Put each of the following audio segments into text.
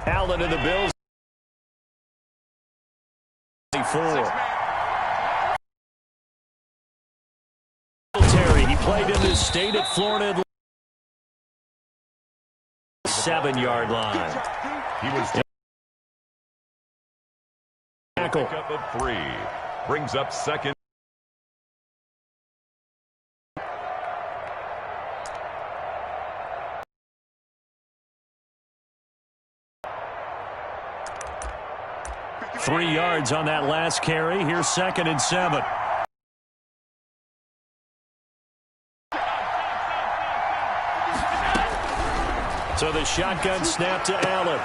Allen and the Bills. 4. Terry, he played in this state at Florida. 7-yard line. He was tackle. Pick up of 3. Brings up second. Three yards on that last carry. Here's 2nd and 7. So the shotgun snap to Allen.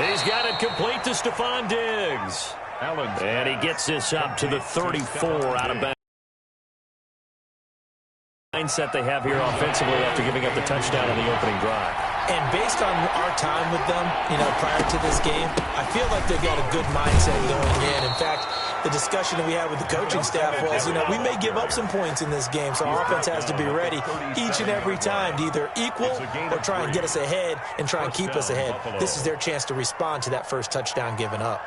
He's got it complete to Stephon Diggs. Allen. And he gets this up to the 34 out of bounds. Mindset they have here offensively after giving up the touchdown on the opening drive. And based on our time with them, prior to this game, I feel like they've got a good mindset going in. In fact, the discussion that we had with the coaching staff was, we may give up some points in this game, so our offense has to be ready each and every time to either equal or try and get us ahead and try and keep us ahead. This is their chance to respond to that first touchdown given up.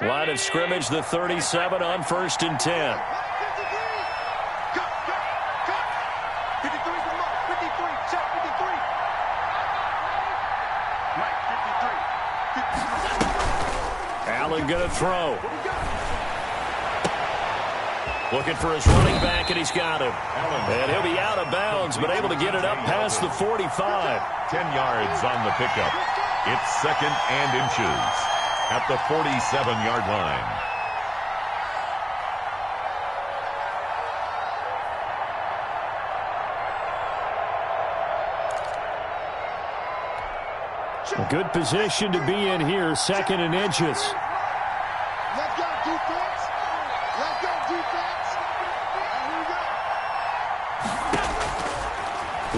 Line of scrimmage, the 37 on 1st and 10. Allen going to throw. Looking for his running back, and he's got him. And he'll be out of bounds, but able to get it up past the 45. 10 yards on the pickup. It's 2nd and inches at the 47-yard line. A good position to be in here, 2nd and inches. Let's go, defense. Let's go, defense. Here we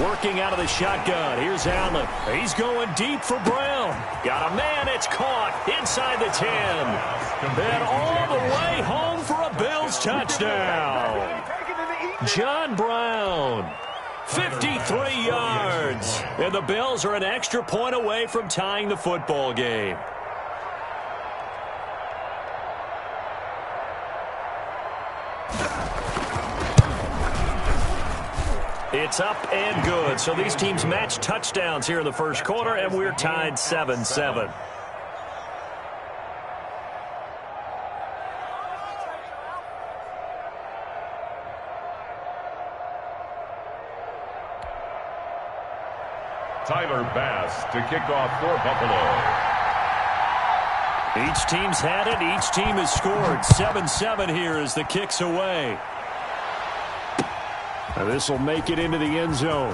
go. Working out of the shotgun. Here's Allen. He's going deep for Brown. Got a man. It's caught inside the 10. And all the way home for a Bills touchdown. John Brown. 53 yards. And the Bills are an extra point away from tying the football game. It's up and good. So these teams match touchdowns here in the first quarter, and we're tied 7-7. Tyler Bass to kick off for Buffalo. Each team's had it. Each team has scored. 7-7 here as the kick's away. And this will make it into the end zone.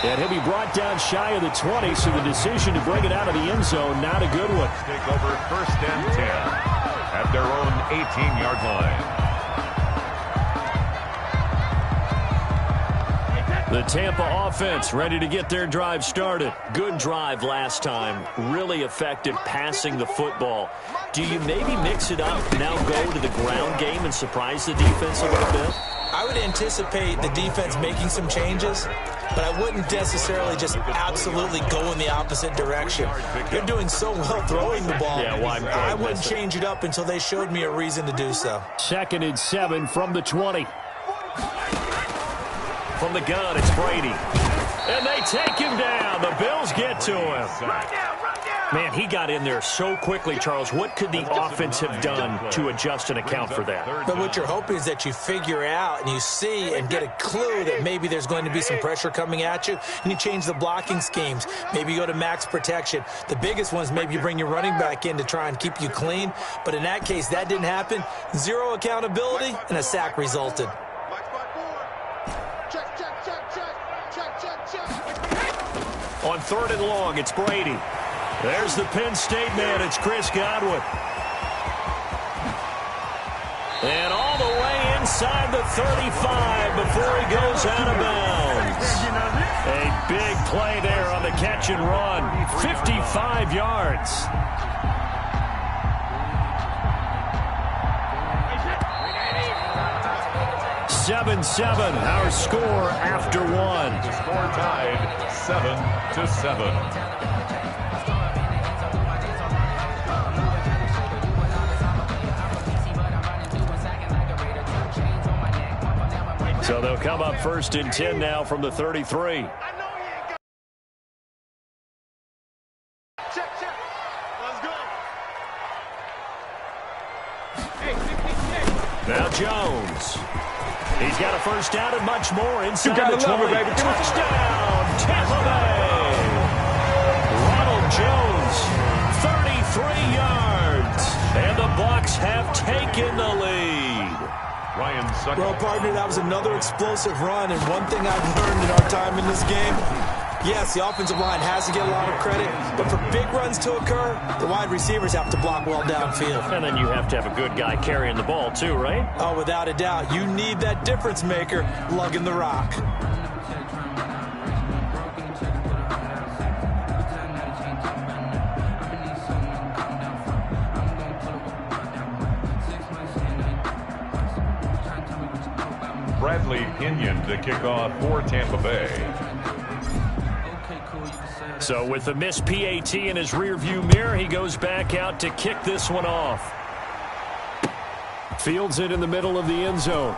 And he'll be brought down shy of the 20, so the decision to bring it out of the end zone, not a good one. Take over 1st and 10 at their own 18-yard line. The Tampa offense ready to get their drive started. Good drive last time. Really effective passing the football. Do you maybe mix it up, now go to the ground game and surprise the defense a little bit? I would anticipate the defense making some changes, but I wouldn't necessarily just absolutely go in the opposite direction. They're doing so well throwing the ball. Yeah, well, I wouldn't change it up until they showed me a reason to do so. 2nd and 7 from the 20. From the gun, it's Brady. And they take him down. The Bills get to him. Man, he got in there so quickly, Charles. What could the offense have done to adjust and account for that? But what you're hoping is that you figure out and you see and get a clue that maybe there's going to be some pressure coming at you, and you change the blocking schemes. Maybe you go to max protection. The biggest one is maybe you bring your running back in to try and keep you clean. But in that case, that didn't happen. Zero accountability, and a sack resulted. On 3rd and long, it's Brady. There's the Penn State man. It's Chris Godwin. And all the way inside the 35 before he goes out of bounds. A big play there on the catch and run. 55 yards. 7-7, our score after one. Score tied 7-7. So they'll come up 1st and 10 now from the 33. Now Jones. He's got a first down and much more inside the 20. Touchdown, Tampa Bay. Ronald Jones, 33 yards. And the Bucs have taken the lead. Ryan Sucker. Well, partner, that was another explosive run. And one thing I've learned in our time in this game, yes, the offensive line has to get a lot of credit, but for big runs to occur, the wide receivers have to block well downfield. And then you have to have a good guy carrying the ball too, right? Oh, without a doubt. You need that difference maker lugging the rock. Bradley Pinion to kick off for Tampa Bay. So with the missed PAT in his rearview mirror, he goes back out to kick this one off. Fields it in the middle of the end zone.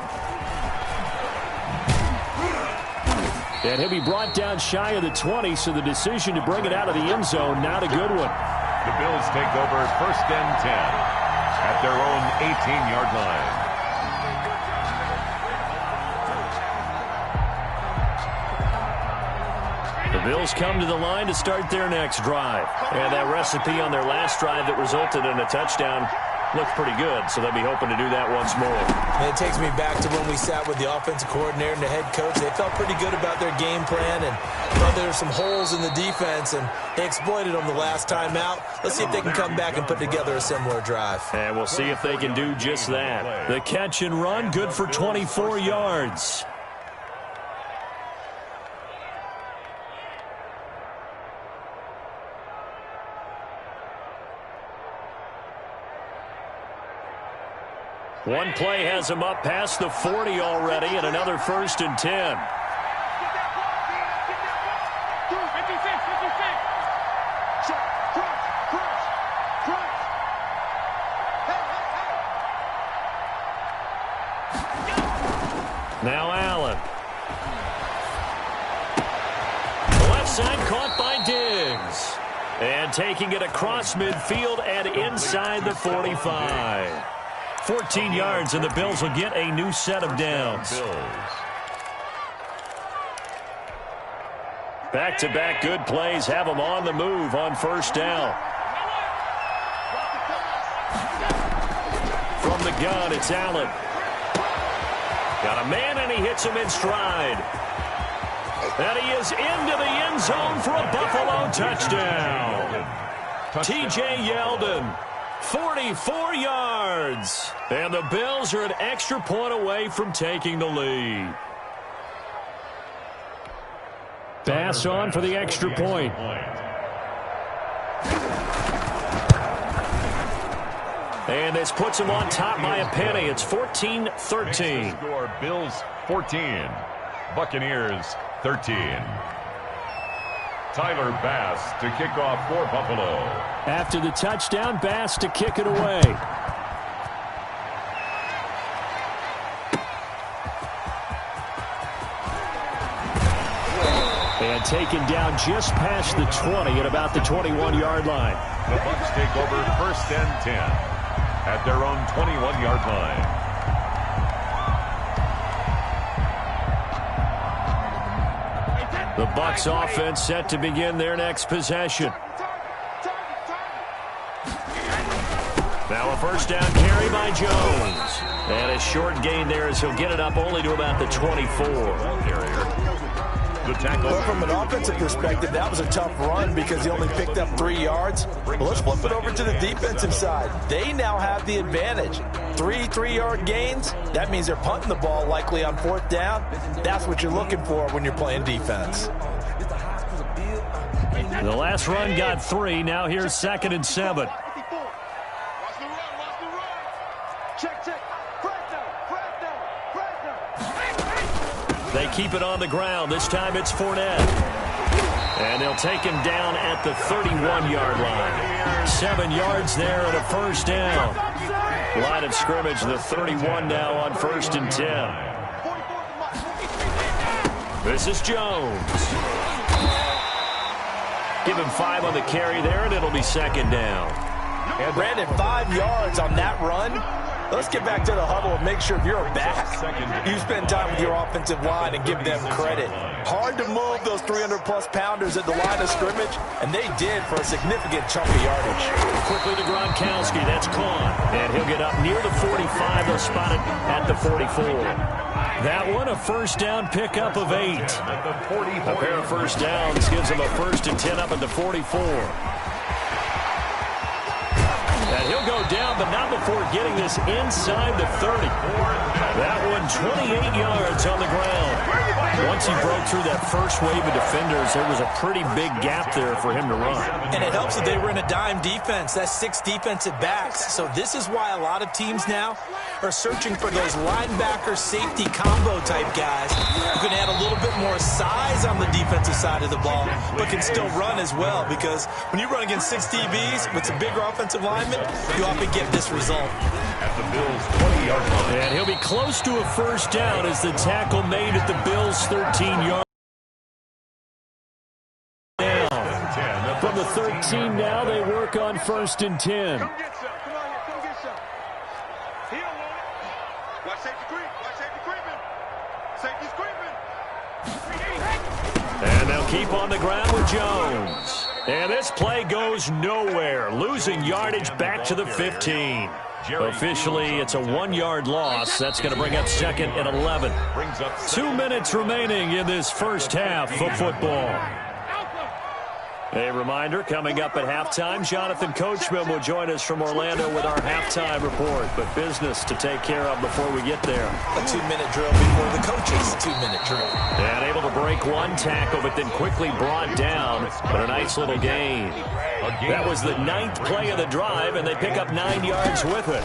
And he'll be brought down shy of the 20, so the decision to bring it out of the end zone, not a good one. The Bills take over 1st and 10 at their own 18-yard line. The Bills come to the line to start their next drive. And that recipe on their last drive that resulted in a touchdown looked pretty good, so they'll be hoping to do that once more. And it takes me back to when we sat with the offensive coordinator and the head coach. They felt pretty good about their game plan and thought there were some holes in the defense, and they exploited them the last time out. Let's see if they can come back and put together a similar drive. And we'll see if they can do just that. The catch and run, good for 24 yards. One play has him up past the 40 already, and another 1st and 10. Now Allen. Left side caught by Diggs. And taking it across midfield and inside the 45. 14 yards, and the Bills will get a new set of downs. Back-to-back good plays have them on the move on 1st down. From the gun, it's Allen. Got a man, and he hits him in stride. And he is into the end zone for a Buffalo touchdown. T.J. Yeldon. 44 yards. And the Bills are an extra point away from taking the lead. Pass on for the extra point. And this puts them on top by a penny. It's 14-13. Score Bills 14, Buccaneers 13. Tyler Bass to kick off for Buffalo. After the touchdown, Bass to kick it away. And taken down just past the 20 at about the 21-yard line. The Bucs take over 1st and 10 at their own 21-yard line. The Bucs offense set to begin their next possession. Now a 1st down carry by Jones. And a short gain there as he'll get it up only to about the 24. The tackle. Well, from an offensive perspective, that was a tough run because he only picked up 3 yards. But let's flip it over to the defensive side. They now have the advantage. 3 3-yard gains. That means they're punting the ball likely on 4th down. That's what you're looking for when you're playing defense. The last run got 3. Now here's 2nd and 7. Watch the run, watch the run. Check, check. They keep it on the ground. This time it's Fournette. And they'll take him down at the 31-yard line. 7 yards there and a first down. Line of scrimmage, the 31 now on 1st and 10. This is Jones. Give him 5 on the carry there, and it'll be 2nd down. And Brandon, 5 yards on that run. Let's get back to the huddle and make sure if you're a back, you spend time with your offensive line and give them credit. Hard to move those 300-plus pounders at the line of scrimmage, and they did for a significant chunk of yardage. Quickly to Gronkowski. That's caught. And he'll get up near the 45. They'll spot it at the 44. That one, a first down pickup of 8. A pair of first downs gives them a 1st and 10 up at the 44. And he'll go down, but not before getting this inside the 30. That one, 28 yards on the ground. Once he broke through that first wave of defenders, there was a pretty big gap there for him to run. And it helps that they were in a dime defense. That's 6 defensive backs. So this is why a lot of teams now are searching for those linebacker safety combo type guys who can add a little bit more size on the defensive side of the ball, but can still run as well. Because when you run against 6 DBs with some bigger offensive linemen, you often get this result. At the Bills' 20-yard line. And he'll be close to a first down as the tackle made at the Bills' 13-yard line. From the 13 now, they work on 1st and 10. Come get some. Come on here. Come get some. He don't want it. Watch safety creep. Watch safety creeping. Safety's creeping. And they'll keep on the ground with Jones. And this play goes nowhere, losing yardage back to the 15. Officially, it's a 1-yard loss. That's going to bring up 2nd and 11. 2 minutes remaining in this first half of football. A reminder, coming up at halftime, Jonathan Coachman will join us from Orlando with our halftime report. But business to take care of before we get there. A 2-minute drill before the coach's 2-minute drill. And able to break one tackle, but then quickly brought down. But a nice little gain. That was the 9th play of the drive, and they pick up 9 yards with it.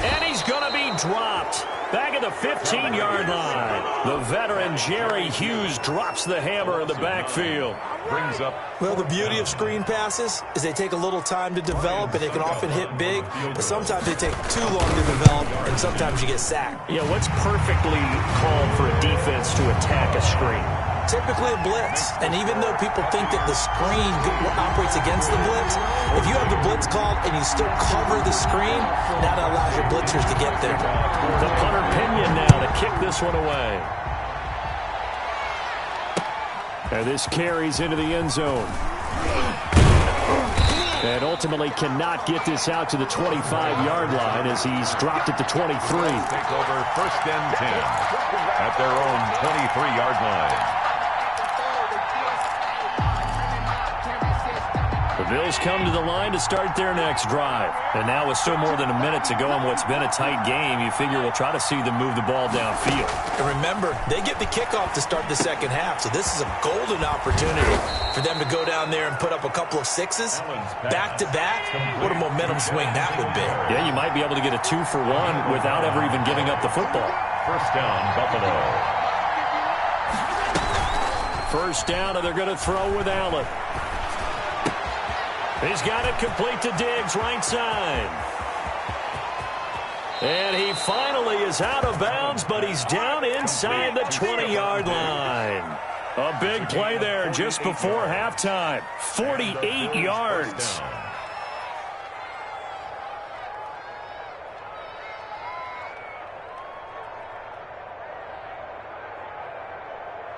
And he's going to be dropped. Back at the 15-yard line. The veteran Jerry Hughes drops the hammer in the backfield. Brings up. Well, the beauty of screen passes is they take a little time to develop, and they can often hit big, but sometimes they take too long to develop, and sometimes you get sacked. Yeah, what's perfectly called for a defense to attack a screen? Typically a blitz, and even though people think that the screen operates against the blitz, if you have the blitz called and you still cover the screen, that allows your blitzers to get there. The punter Pinion now to kick this one away. And this carries into the end zone. And ultimately cannot get this out to the 25-yard line as he's dropped it to 23. Take over 1st and 10 at their own 23-yard line. The Bills come to the line to start their next drive. And now with still more than a minute to go in what's been a tight game, you figure we'll try to see them move the ball downfield. And remember, they get the kickoff to start the second half, so this is a golden opportunity for them to go down there and put up a couple of 6s back-to-back. What a momentum swing that would be. Yeah, you might be able to get a 2-for-1 without ever even giving up the football. First down, Buffalo. First down, and they're going to throw with Allen. He's got it complete to Diggs, right side. And he finally is out of bounds, but he's down inside the 20-yard line. A big play there just before halftime. 48 yards.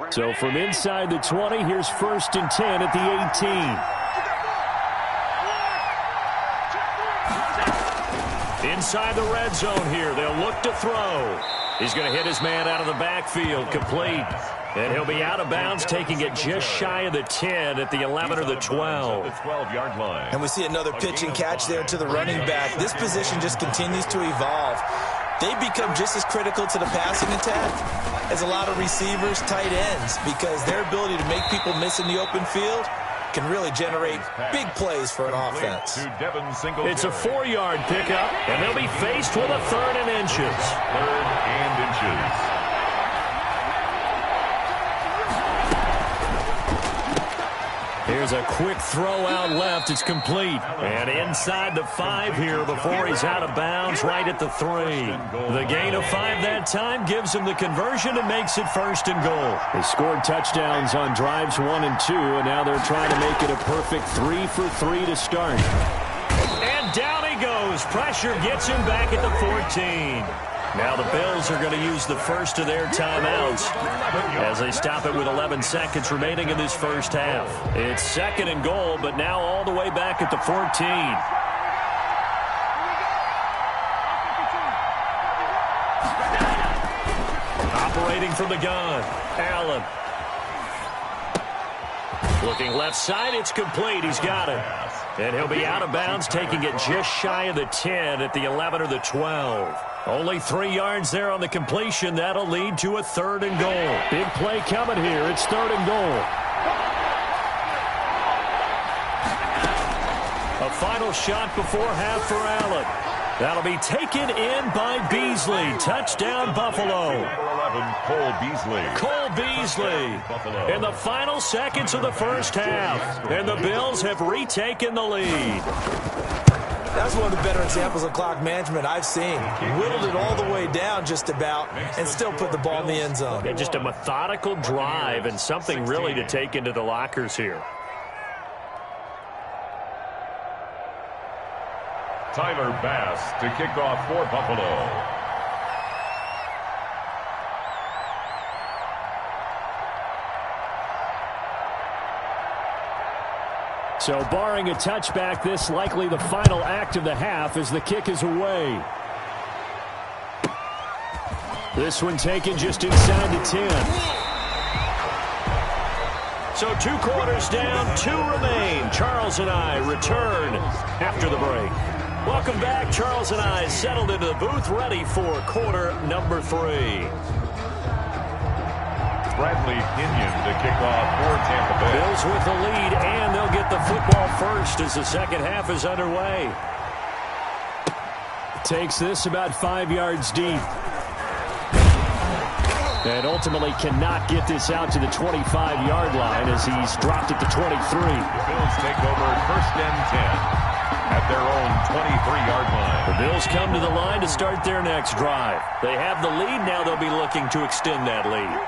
So from inside the 20, here's 1st and 10 at the 18. Inside the red zone here. They'll look to throw. He's going to hit his man out of the backfield. Complete. And he'll be out of bounds, taking it just shy of the 10 at the 11 or the 12. The 12-yard line. And we see another pitch and catch there to the running back. This position just continues to evolve. they become just as critical to the passing attack as a lot of receivers, tight ends, because their ability to make people miss in the open field can really generate big plays for an offense. It's a 4-yard pickup, and they'll be faced with a 3rd and inches. 3rd and inches. Here's a quick throw out left. It's complete. And inside the 5 here before he's out of bounds right at the 3. The gain of 5 that time gives him the conversion and makes it 1st and goal. They scored touchdowns on drives 1 and 2, and now they're trying to make it a perfect 3 for 3 to start. And down he goes. Pressure gets him back at the 14. Now the Bills are going to use the first of their timeouts as they stop it with 11 seconds remaining in this first half. It's 2nd and goal, but now all the way back at the 14. Operating from the gun, Allen. Looking left side, it's complete. He's got it. And he'll be out of bounds, taking it just shy of the 10 at the 11 or the 12. Only 3 yards there on the completion. That'll lead to a 3rd and goal. Big play coming here. It's 3rd and goal. A final shot before half for Allen. That'll be taken in by Beasley. Touchdown, Buffalo. 11, Cole Beasley. Cole Beasley in the final seconds of the first half. And the Bills have retaken the lead. That's one of the better examples of clock management I've seen. Whittled it all the way down just about and still put the ball in the end zone. And just a methodical drive and something really to take into the lockers here. Tyler Bass to kick off for Buffalo. So barring a touchback, this likely the final act of the half as the kick is away. This one taken just inside the 10. So 2 quarters down, 2 remain. Charles and I return after the break. Welcome back. Charles and I settled into the booth, ready for quarter number 3. Bradley Pinion to kick off for Tampa Bay. Bills with the lead, and they'll get the football first as the second half is underway. Takes this about 5 yards deep. And ultimately cannot get this out to the 25-yard line as he's dropped it to 23. The Bills take over 1st and 10 at their own 23-yard line. The Bills come to the line to start their next drive. They have the lead. Now they'll be looking to extend that lead.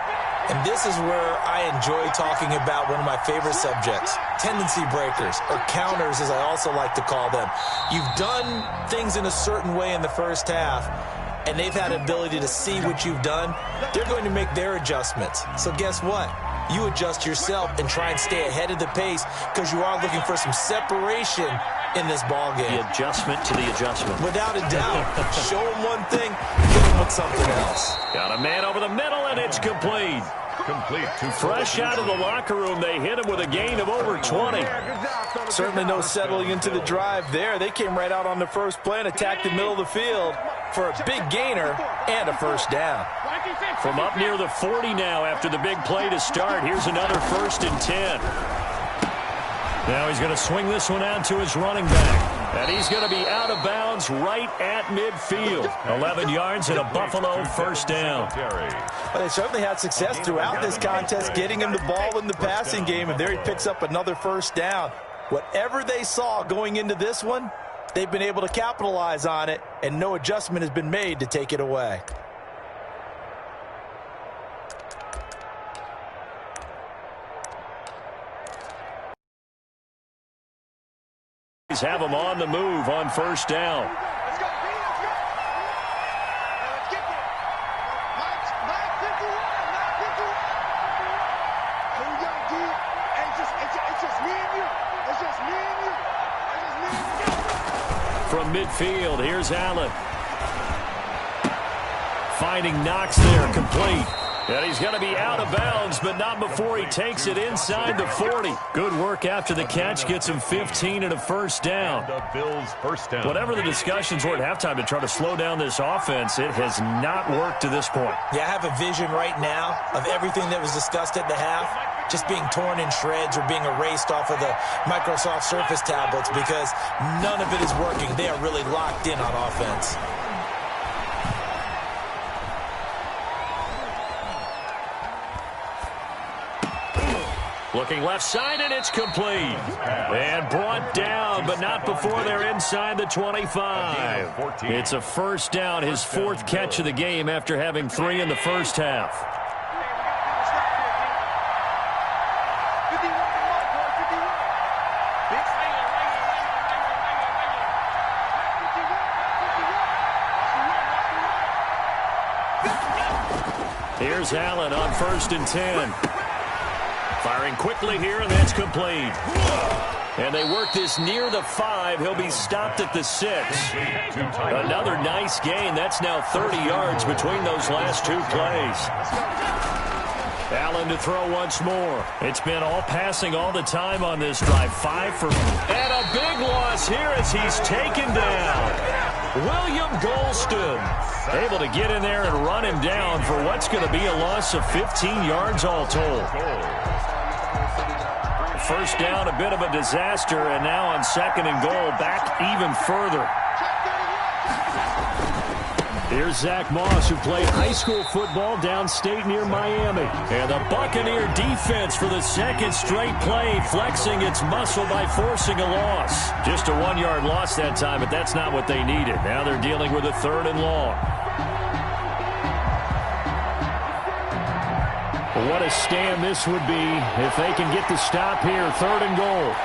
And this is where I enjoy talking about one of my favorite subjects, tendency breakers, or counters as I also like to call them. You've done things in a certain way in the first half, and they've had ability to see what you've done. They're going to make their adjustments. So guess what? You adjust yourself and try and stay ahead of the pace because you are looking for some separation in this ball game. The adjustment to the adjustment. Without a doubt. Show them one thing, hit them with something else. Got a man over the middle, and it's complete. Complete to Fresh out of the locker room, they hit him with a gain of over 20. Certainly no settling into the drive there. They came right out on the first play and attacked the middle of the field for a big gainer and a first down. From up near the 40 now after the big play to start. Here's another 1st and 10. Now he's going to swing this one out to his running back. And he's going to be out of bounds right at midfield. 11 yards and a Buffalo first down. Well, they certainly had success throughout this contest getting him the ball in the passing game, and there he picks up another first down. Whatever they saw going into this one, they've been able to capitalize on it, and no adjustment has been made to take it away. Have him on the move on first down. Let's go, B, let's go. Let's get there. 951, 951. Here we go, D. And it's just me and you. It's just me and you. It's just me and you. From midfield, here's Allen. Finding Knox there, complete. And he's going to be out of bounds, but not before he takes it inside the 40. Good work after the catch. Gets him 15 and a first down. The Bills' first down. Whatever the discussions were at halftime to try to slow down this offense, it has not worked to this point. Yeah, I have a vision right now of everything that was discussed at the half just being torn in shreds or being erased off of the Microsoft Surface tablets because none of it is working. They are really locked in on offense. Looking left side, and it's complete. And brought down, but not before they're inside the 25. It's a first down, his fourth catch of the game after having 3 in the first half. Here's Allen on 1st and 10. Firing quickly here, and that's complete. And they work this near the 5. He'll be stopped at the 6. Another nice gain. That's now 30 yards between those last 2 plays. Allen to throw once more. It's been all passing all the time on this drive. 5 for... And a big loss here as he's taken down. William Golston able to get in there and run him down for what's going to be a loss of 15 yards all told. First down, a bit of a disaster, and now on 2nd and goal, back even further. Here's Zach Moss, who played high school football downstate near Miami. And the Buccaneer defense for the 2nd straight play, flexing its muscle by forcing a loss. Just a 1-yard loss that time, but that's not what they needed. Now they're dealing with a 3rd and long. Well, what a stand this would be if they can get the stop here. 3rd and goal.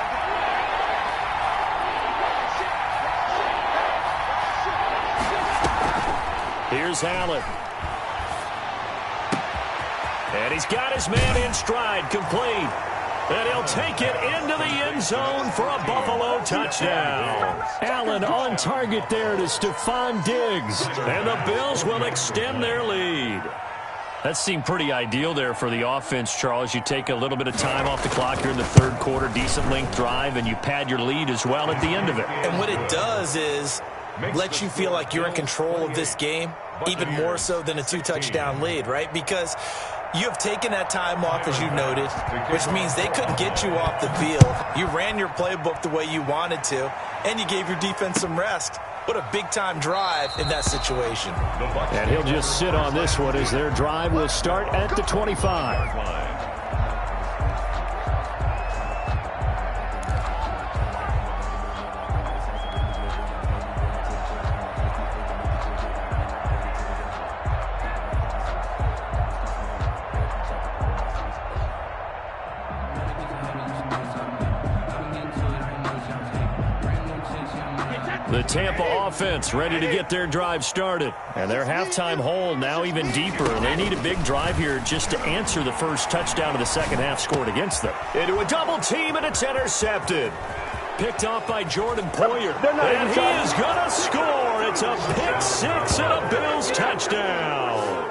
Here's Allen. And he's got his man in stride, complete. And he'll take it into the end zone for a Buffalo touchdown. Allen on target there to Stephon Diggs. And the Bills will extend their lead. That seemed pretty ideal there for the offense, Charles. You take a little bit of time off the clock here in the 3rd quarter, decent length drive, and you pad your lead as well at the end of it. And what it does is let you feel like you're in control of this game, even more so than a 2-touchdown lead, right? Because you have taken that time off, as you noted, which means they couldn't get you off the field. You ran your playbook the way you wanted to, and you gave your defense some rest. What a big-time drive in that situation. And he'll just sit on this one as their drive will start at the 25. The Tampa offense ready to get their drive started. And their halftime hole now even deeper. They need a big drive here just to answer the first touchdown of the 2nd half scored against them. Into a double team, and it's intercepted. Picked off by Jordan Poyer. And he is going to score. It's a pick 6 and a Bills touchdown.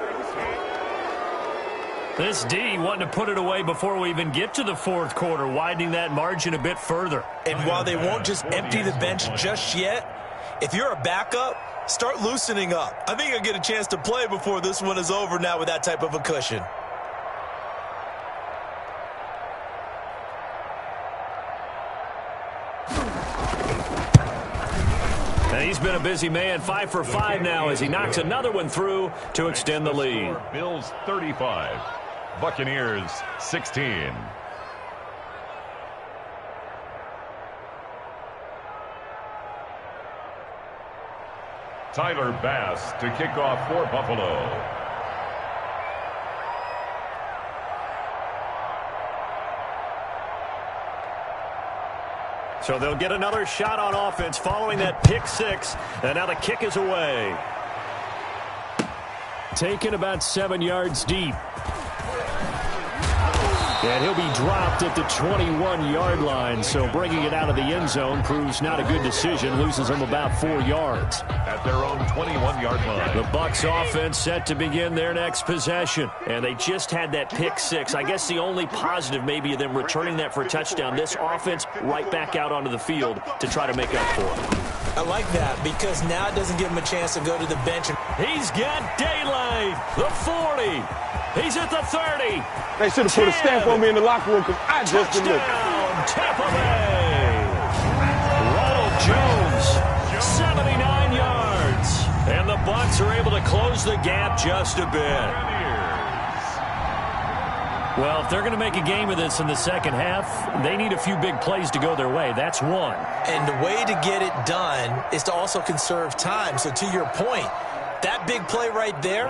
This D wanting to put it away before we even get to the 4th quarter, widening that margin a bit further. And while they won't just empty the bench just yet, if you're a backup, start loosening up. I think you'll get a chance to play before this one is over now with that type of a cushion. And he's been a busy man, 5 for 5 now as he knocks another one through to extend the lead. Bills 35, Buccaneers 16. Tyler Bass to kick off for Buffalo. So they'll get another shot on offense following that pick 6, and now the kick is away. Taken about 7 yards deep. And he'll be dropped at the 21-yard line. So bringing it out of the end zone proves not a good decision. Loses him about 4 yards. At their own 21-yard line. The Bucs offense set to begin their next possession. And they just had that pick six. I guess the only positive maybe of them returning that for a touchdown. This offense right back out onto the field to try to make up for it. I like that because now it doesn't give him a chance to go to the bench. He's got daylight. The 40. He's at the 30. They should have put a stamp on me in the locker room because I just delivered. Touchdown, Tampa Bay. Ronald Jones, 79 yards. And the Bucs are able to close the gap just a bit. Well, if they're going to make a game of this in the second half, they need a few big plays to go their way. That's one. And the way to get it done is to also conserve time. So to your point, that big play right there,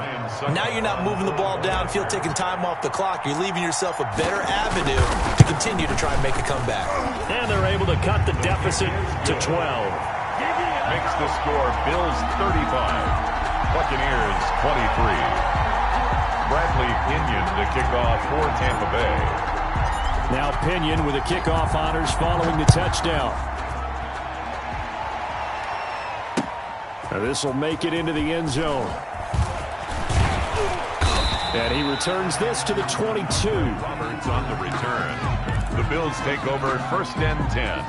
now you're not moving the ball downfield, taking time off the clock. You're leaving yourself a better avenue to continue to try and make a comeback. And they're able to cut the deficit to 12. Makes the score Bills 35, Buccaneers 23. Bradley Pinion to kick off for Tampa Bay. Now Pinion with the kickoff honors following the touchdown. Now this will make it into the end zone. And he returns this to the 22. Roberts on the return. The Bills take over 1st and 10.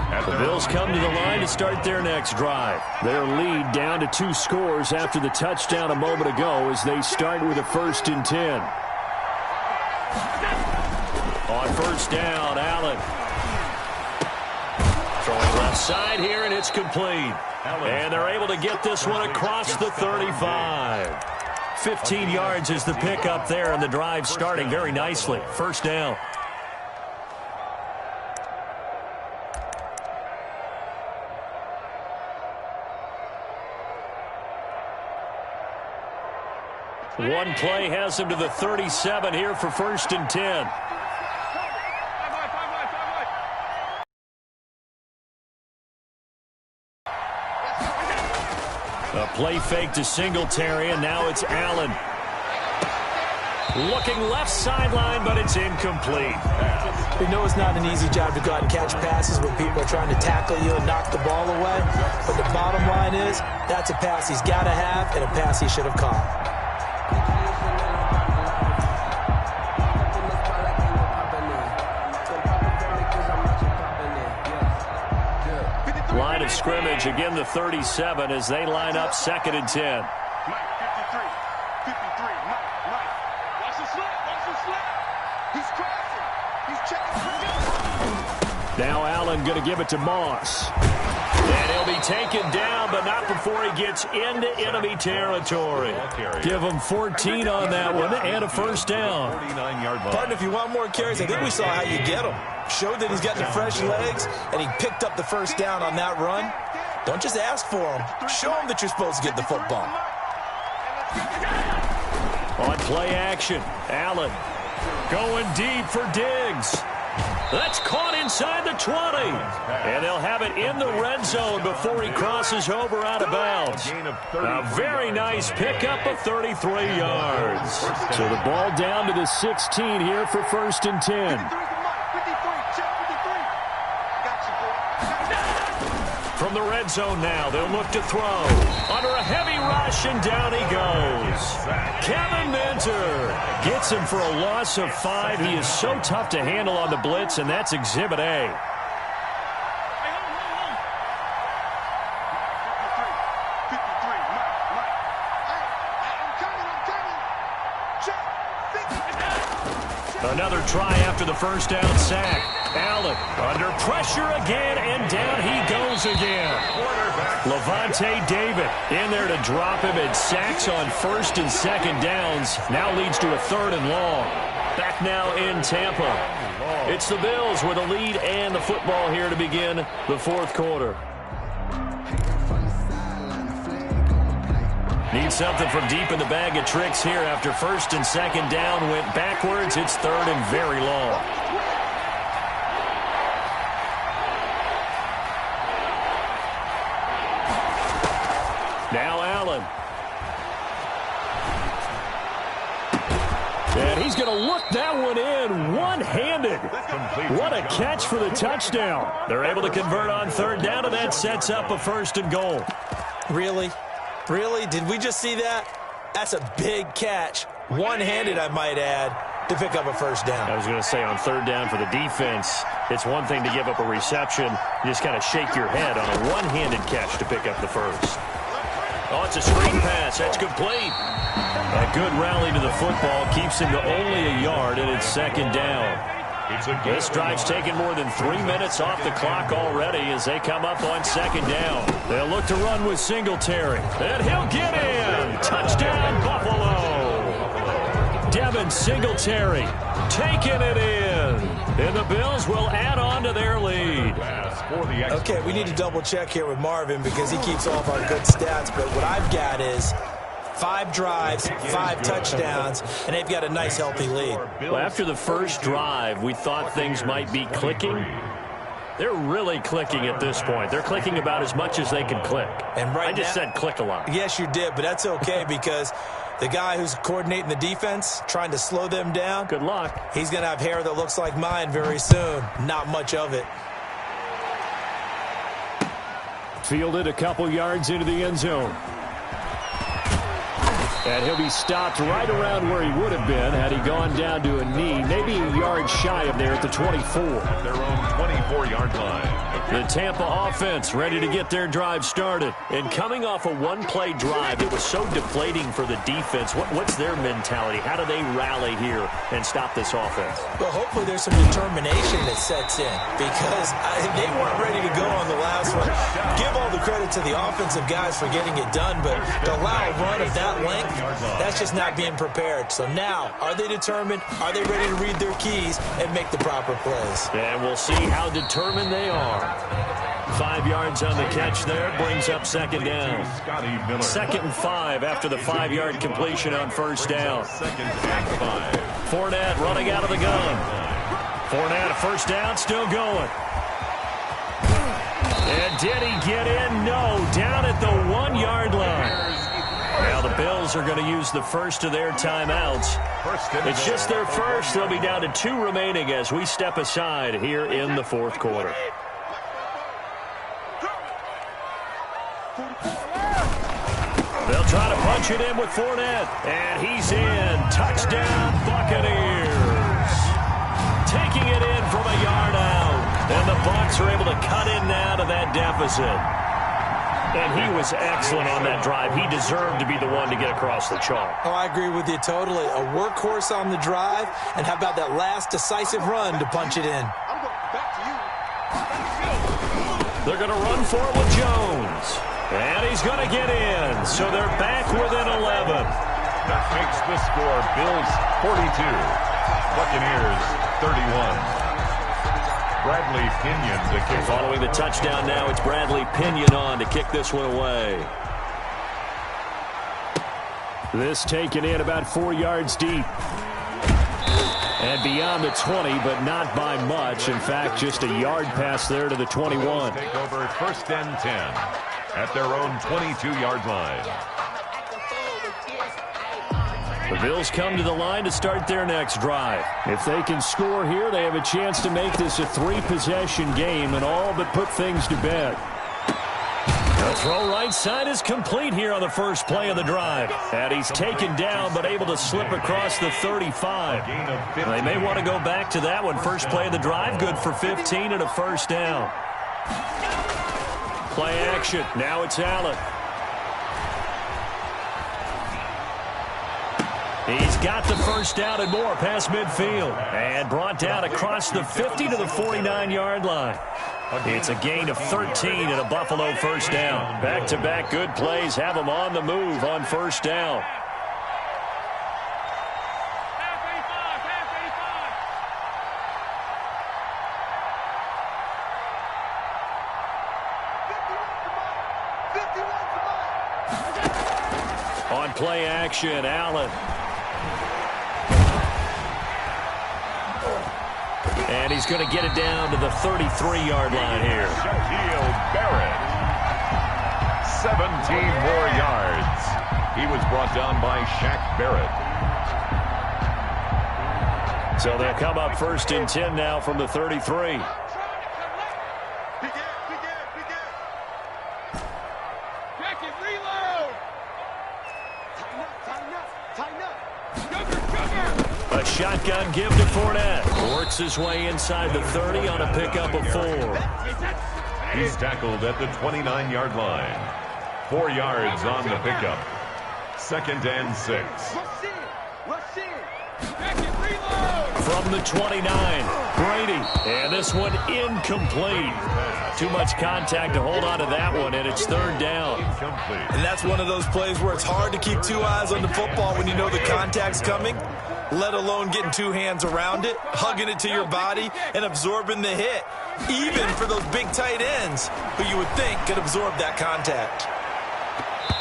The Bills come to the line to start their next drive. Their lead down to 2 scores after the touchdown a moment ago as they start with a 1st and 10. On 1st down, Allen. Throwing left side here, and it's complete. And they're able to get this one across the 35. 15 yards is the pickup there, and the drive starting very nicely. 1st down. One play has him to the 37 here for 1st and 10. A play fake to Singletary, and now it's Allen. Looking left sideline, but it's incomplete. We know it's not an easy job to go out and catch passes when people are trying to tackle you and knock the ball away. But the bottom line is, that's a pass he's got to have and a pass he should have caught. Line of scrimmage, again the 37 as they line up 2nd and 10. Mike, 53. 53. Mike. Watch the slip. Watch the slip. He's crossing. He's checking. Now Allen going to give it to Moss. And he'll be taken down, but not before he gets into enemy territory. Give him 14 on that one and a 1st down. 49-yard line. Pardon, if you want more carries, I think we saw how you get him. Showed that he's got the fresh legs, and he picked up the 1st down on that run. Don't just ask for him. Show him that you're supposed to get the football. On play action, Allen going deep for Diggs. That's caught inside the 20. And they'll have it in the red zone before he crosses over out of bounds. A very nice pickup of 33 yards. So the ball down to the 16 here for 1st and 10. From the red zone now, they'll look to throw. Under a heavy rush, and down he goes. Kevin Minter gets him for a loss of 5. He is so tough to handle on the blitz, and that's Exhibit A. Another try after the 1st down sack. Allen under pressure again, and down he goes again. Levante David in there to drop him, and sacks on 1st and 2nd downs. Now leads to a 3rd and long. Back now in Tampa. It's the Bills with a lead and the football here to begin the 4th quarter. Need something from deep in the bag of tricks here after 1st and 2nd down went backwards. It's 3rd and very long. Now Allen. And he's going to look that one in one-handed. What a catch for the touchdown. They're able to convert on third down, and that sets up a 1st and goal. Really? Really? Did we just see that? That's a big catch. One-handed, I might add, to pick up a 1st down. I was going to say, on third down for the defense, it's one thing to give up a reception. You just kind of shake your head on a one-handed catch to pick up the 1st. Oh, it's a screen pass. That's complete. A good rally to the football keeps him to only a yard, and it's 2nd down. This drive's taken more than 3 minutes off the clock already as they come up on 2nd down. They'll look to run with Singletary. And he'll get in. Touchdown, Buffalo. Devin Singletary taking it in. And the Bills will add on to their lead. Okay, we need to double-check here with Marvin because he keeps all of our good stats. But what I've got is 5 drives, 5 touchdowns, and they've got a nice, healthy lead. Well, after the first drive, we thought things might be clicking. They're really clicking at this point. They're clicking about as much as they can click. And right I just said click a lot. Yes, you did, but that's okay because the guy who's coordinating the defense, trying to slow them down, good luck. He's going to have hair that looks like mine very soon. Not much of it. Fielded a couple yards into the end zone. And he'll be stopped right around where he would have been had he gone down to a knee, maybe a yard shy of there at the 24. Their own 24-yard line. The Tampa offense ready to get their drive started. And coming off a one-play drive that was so deflating for the defense, what's their mentality? How do they rally here and stop this offense? Well, hopefully there's some determination that sets in because they weren't ready to go on the last one. Give all the credit to the offensive guys for getting it done, but to allow a run of that length, that's just not being prepared. So now, are they determined? Are they ready to read their keys and make the proper plays? And we'll see how determined they are. 5 yards on the catch there, brings up 2nd down. 2nd and 5 after the 5-yard completion on 1st down. Fournette running out of the gun. Fournette, a 1st down, still going. And did he get in? No, down at the 1-yard line. Now the Bills are going to use the first of their timeouts. It's just their first. They'll be down to 2 remaining as we step aside here in the 4th quarter. They'll try to punch it in with Fournette. And he's in. Touchdown, Buccaneers. Taking it in from a yard out. And the Bucs are able to cut in now to that deficit. And he was excellent on that drive. He deserved to be the one to get across the chalk. Oh, I agree with you totally. A workhorse on the drive. And how about that last decisive run to punch it in? They're going to run for it with Jones. And he's going to get in. So they're back within 11. That makes the score Bills 42, Buccaneers 31. Bradley Pinion to kick. Following the touchdown now, it's Bradley Pinion on to kick this one away. This taken in about 4 yards deep. And beyond the 20, but not by much. In fact, just a yard pass there to the 21. Take over 1st and 10 at their own 22-yard line. The Bills come to the line to start their next drive. If they can score here, they have a chance to make this a 3-possession game and all but put things to bed. The throw right side is complete here on the first play of the drive. And he's taken down but able to slip across the 35. They may want to go back to that one. First play of the drive, good for 15 and a 1st down. Play action. Now it's Allen. He's got the 1st down and more past midfield. And brought down across the 50 to the 49-yard line. It's a gain of 13 and a Buffalo 1st down. Back-to-back good plays have them on the move on 1st down. On play action, Allen. And he's going to get it down to the 33-yard line here. Shaquille Barrett. 17 more yards. He was brought down by Shaq Barrett. So they'll come up 1st and 10 now from the 33. A shotgun give to Fournette. Works his way inside the 30 on a pickup of 4. He's tackled at the 29-yard line. 4 yards on the pickup. 2nd and 6. From the 29, Brady. And this one incomplete. Too much contact to hold on to that one, and it's 3rd down. And that's one of those plays where it's hard to keep 2 eyes on the football when you know the contact's coming, let alone getting 2 hands around it, hugging it to your body, and absorbing the hit, even for those big tight ends who you would think could absorb that contact.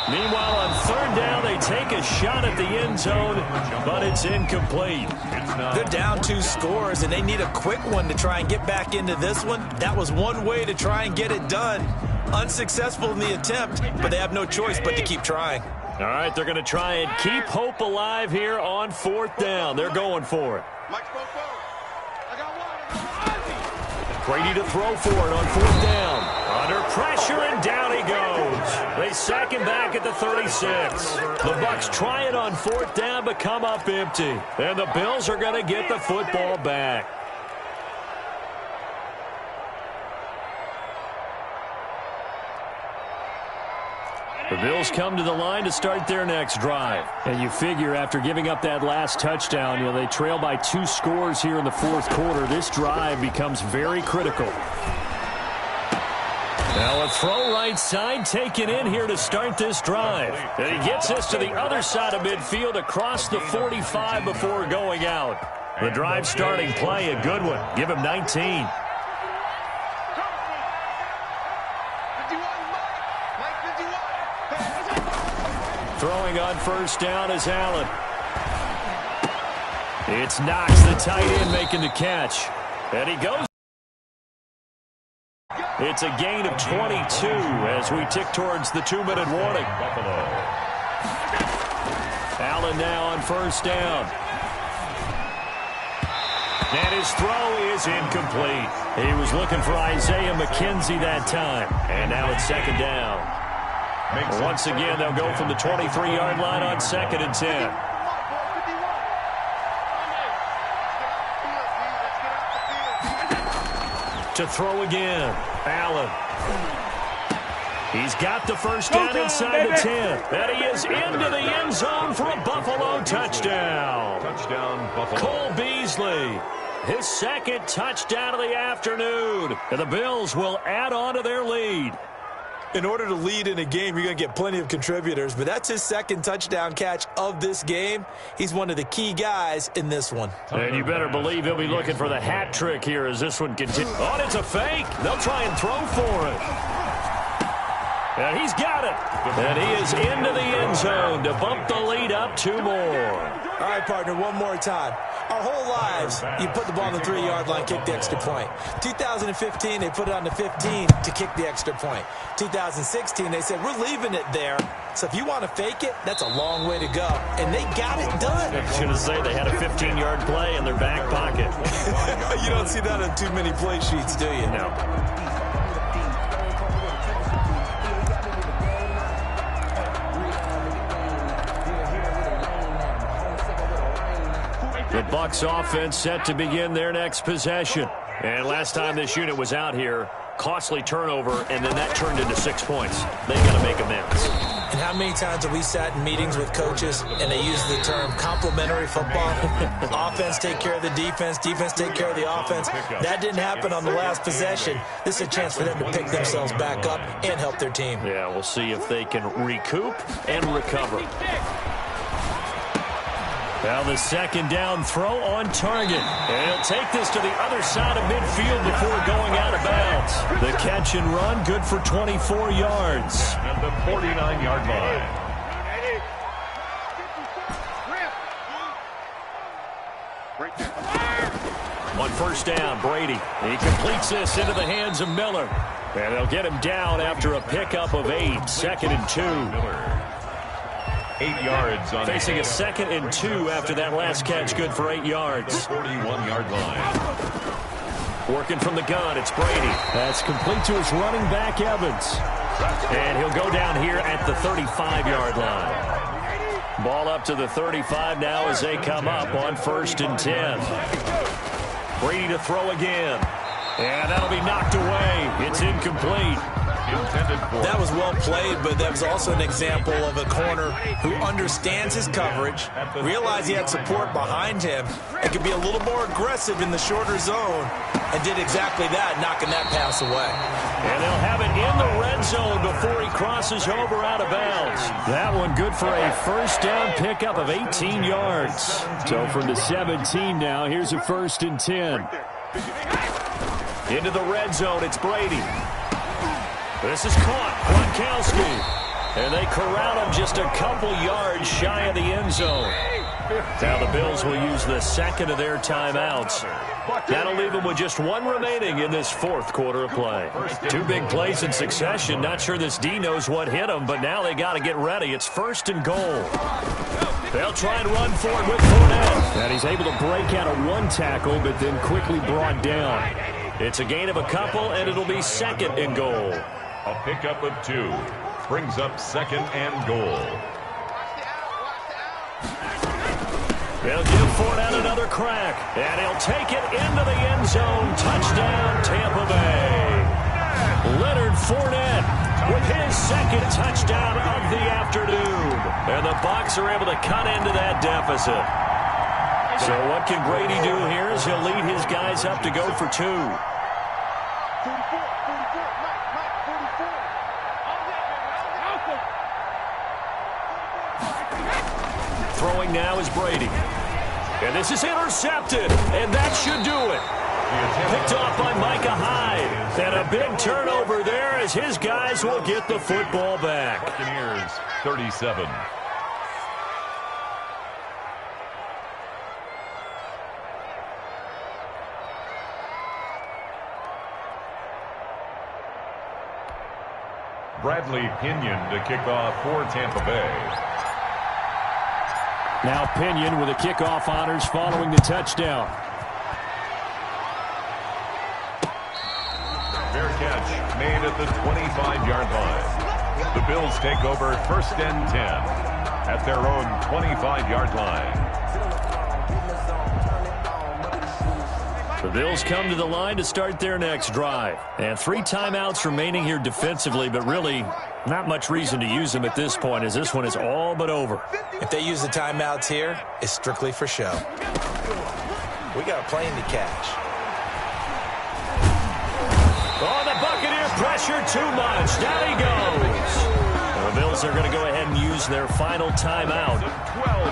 Meanwhile, on 3rd down, they take a shot at the end zone, but it's incomplete. They're down 2 scores, and they need a quick one to try and get back into this one. That was one way to try and get it done. Unsuccessful in the attempt, but they have no choice but to keep trying. All right, they're going to try and keep hope alive here on 4th down. They're going for it. Brady to throw for it on 4th down. Under pressure, and down he goes. They sack him back at the 36. The Bucs try it on 4th down, but come up empty. And the Bills are going to get the football back. The Bills come to the line to start their next drive. And you figure after giving up that last touchdown, they trail by 2 scores here in the 4th quarter. This drive becomes very critical. Now a throw right side taken in here to start this drive. And he gets this to the other side of midfield across the 45 before going out. The drive starting play, a good one. Give him 19. Throwing on 1st down is Allen. It's Knox, the tight end, making the catch. And he goes. It's a gain of 22 as we tick towards the 2-minute warning. Buffalo. Allen now on 1st down. And his throw is incomplete. He was looking for Isaiah McKenzie that time. And now it's 2nd down. Once again, they'll go from the 23-yard line on 2nd and 10. To throw again, Allen. He's got the 1st down inside the 10. And he is into the end zone for a Buffalo touchdown. Touchdown, Buffalo. Cole Beasley, his 2nd touchdown of the afternoon. And the Bills will add on to their lead. In order to lead in a game, you're going to get plenty of contributors, but that's his 2nd touchdown catch of this game. He's one of the key guys in this one. And you better believe he'll be looking for the hat trick here as this one continues. Oh, it's a fake. They'll try and throw for it. And he's got it. And he is into the end zone to bump the lead up 2 more. All right, partner, one more time. Our whole lives, you put the ball on the 3-yard line, kick the extra point. 2015, they put it on the 15 to kick the extra point. 2016, they said, we're leaving it there. So if you want to fake it, that's a long way to go. And they got it done. I was going to say they had a 15-yard play in their back pocket. You don't see that on too many play sheets, do you? No. The Bucs offense set to begin their next possession. And last time this unit was out here, costly turnover, and then that turned into 6 points. They've got to make amends. And how many times have we sat in meetings with coaches and they use the term complementary football? Offense take care of the defense, defense take care of the offense. That didn't happen on the last possession. This is a chance for them to pick themselves back up and help their team. Yeah, we'll see if they can recoup and recover. Now the 2nd down throw on target. And he'll take this to the other side of midfield before going out of bounds. The catch and run, good for 24 yards. At the 49-yard line. On 1st down, Brady. He completes this into the hands of Miller. And they'll get him down after a pickup of 8. 2nd and 2. 8 yards on facing a 2nd and 2 after that last catch, good for 8 yards. 41-yard line. Working from the gun, it's Brady. That's complete to his running back, Evans. And he'll go down here at the 35-yard line. Ball up to the 35 now as they come up on 1st and 10. Brady to throw again. And that'll be knocked away. It's incomplete. That was well played, but that was also an example of a corner who understands his coverage, realized he had support behind him, and could be a little more aggressive in the shorter zone, and did exactly that, knocking that pass away. And they'll have it in the red zone before he crosses over out of bounds. That one good for a 1st down pickup of 18 yards. So from the 17 now, here's a 1st and 10. Into the red zone, it's Brady. This is caught, Gronkowski. And they corral him just a couple yards shy of the end zone. Now the Bills will use the 2nd of their timeouts. That'll leave them with just 1 remaining in this 4th quarter of play. 2 big plays in succession. Not sure this D knows what hit him, but now they got to get ready. It's 1st and goal. They'll try and run for it with Fournette. And he's able to break out of 1 tackle, but then quickly brought down. It's a gain of a couple, and it'll be 2nd and goal. A pickup of 2 brings up 2nd and goal. They'll give Fournette another crack, and he'll take it into the end zone. Touchdown, Tampa Bay. Leonard Fournette with his 2nd touchdown of the afternoon. And the Bucs are able to cut into that deficit. So what can Brady do here as he'll lead his guys up to go for 2. 44. Throwing now is Brady. And this is intercepted, and that should do it. Picked off by Micah Hyde. And a big turnover there as his guys will get the football back. Buccaneers 37. Bradley Pinion to kick off for Tampa Bay. Now Pinion with the kickoff honors following the touchdown. Fair catch made at the 25-yard line. The Bills take over 1st and 10 at their own 25-yard line. The Bills come to the line to start their next drive. And 3 timeouts remaining here defensively, but really not much reason to use them at this point as this one is all but over. If they use the timeouts here, it's strictly for show. We got a plane to catch. Oh, the Buccaneer pressure too much. Down he goes. The Bills are going to go ahead and use their final timeout.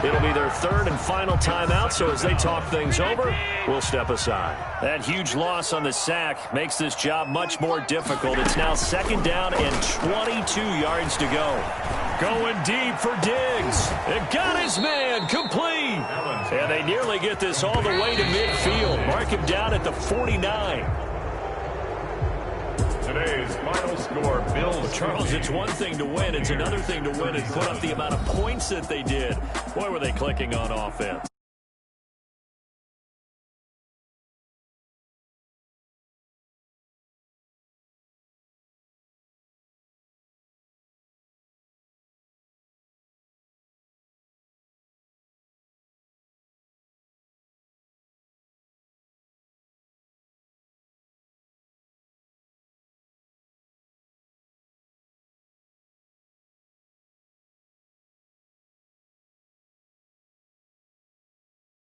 It'll be their 3rd and final timeout, so as they talk things over, we'll step aside. That huge loss on the sack makes this job much more difficult. It's now 2nd down and 22 yards to go. Going deep for Diggs. It got his man complete. And they nearly get this all the way to midfield. Mark him down at the 49. Today's final score, Bills. Charles, it's one thing to win. It's another thing to win and put up the amount of points that they did. Boy, were they clicking on offense.